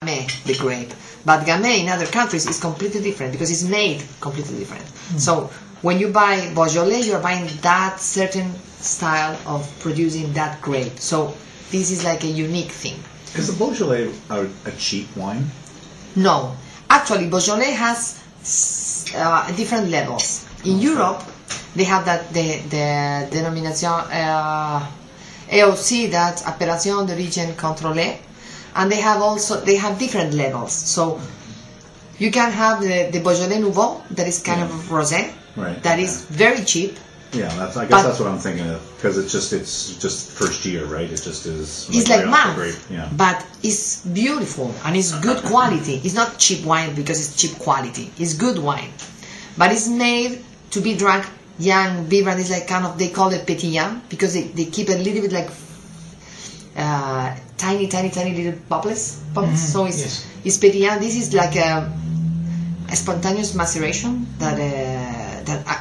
Gamay, the grape. But Gamay in other countries is completely different because it's made completely different. So when you buy Beaujolais, you're buying that certain style of producing that grape. So this is like a unique thing. Is the Beaujolais a cheap wine? No. Actually, Beaujolais has different levels. In Europe, they have that the denomination AOC, that Appellation d'Origine Contrôlée, and they have different levels. So you can have the Beaujolais Nouveau, that is kind of rosé, that is very cheap. Yeah, I guess that's what I'm thinking of, because it's just first year, right? It just is. It's like mouth, yeah. but it's beautiful and it's good quality. It's not cheap wine because it's cheap quality. It's good wine, but it's made to be drunk young. Vibrant is like kind of, they call it pétillant because they keep a little bit like tiny little bubbles. So it's pétillant. This is like a spontaneous maceration that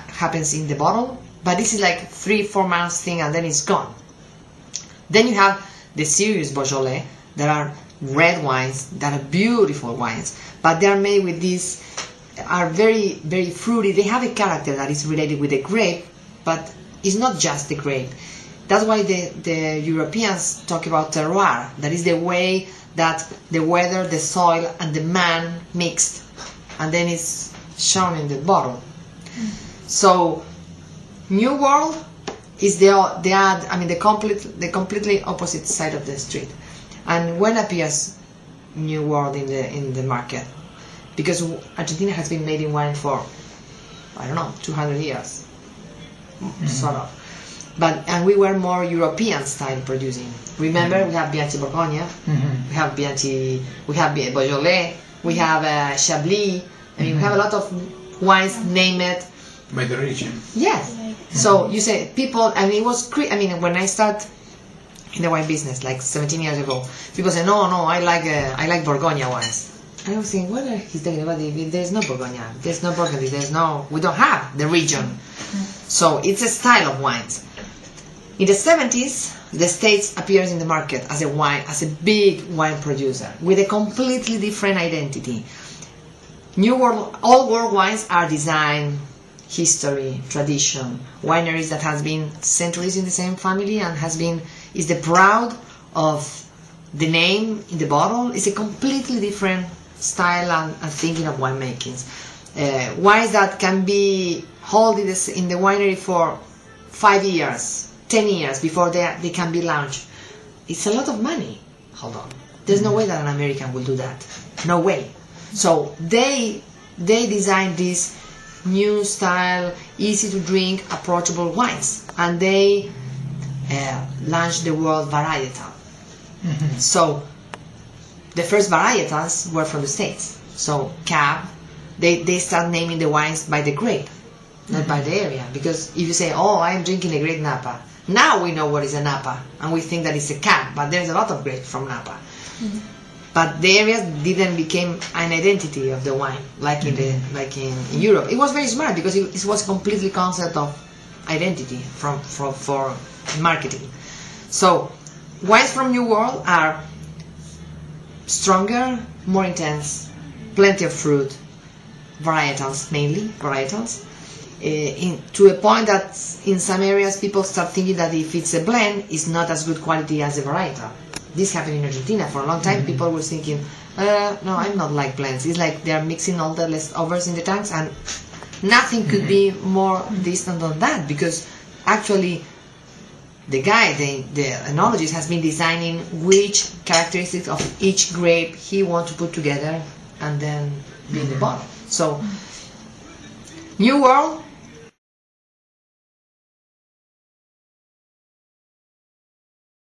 happens in the bottle. But this is like 3-4 months thing and then it's gone. Then you have the serious Beaujolais that are red wines, that are beautiful wines, but they are made with these, are very, very fruity. They have a character that is related with the grape, but it's not just the grape. That's why the Europeans talk about terroir. That is the way that the weather, the soil, and the man mixed, and then it's shown in the bottle. So New World is the completely opposite side of the street. And when appears New World in the market? Because Argentina has been making wine for, I don't know, 200 years, sort of. And we were more European style producing. Remember, we have Bianchi Bourgogne, we have Beaujolais, we have Chablis. I mean, we have a lot of wines, name it. By the region. Yes. So you say people, and it was when I started in the wine business like 17 years ago, people say no, I like Bourgogne wines. I was thinking, what are he talking about? There's no Bourgogne, there's no Burgundy, we don't have the region. So it's a style of wines. In the 70s, the States appears in the market as a big wine producer with a completely different identity. All world wines are design, history, tradition, wineries that has been centuries in the same family and is the proud of the name in the bottle. It's a completely different style and thinking of winemaking. Wines that can be held in the winery for 5 years, 10 years before they can be launched. It's a lot of money. Hold on. There's no way that an American will do that. No way. So they design this new style, easy to drink, approachable wines, and they launched the word varietal. So the first varietals were from the States. So Cab, they start naming the wines by the grape, not by the area. Because if you say, oh, I'm drinking a great Napa, now we know what is a Napa, and we think that it's a Cab, but there's a lot of grapes from Napa. But the areas didn't become an identity of the wine, like in Europe. It was very smart because it was completely concept of identity for marketing. So wines from New World are stronger, more intense, plenty of fruit, varietals mainly, to a point that in some areas people start thinking that if it's a blend, it's not as good quality as a varietal. This happened in Argentina for a long time. People were thinking, no, I'm not like blends. It's like they're mixing all the leftovers in the tanks, and nothing could be more distant than that, because actually the enologist has been designing which characteristics of each grape he wants to put together and then be in the bottle. So New World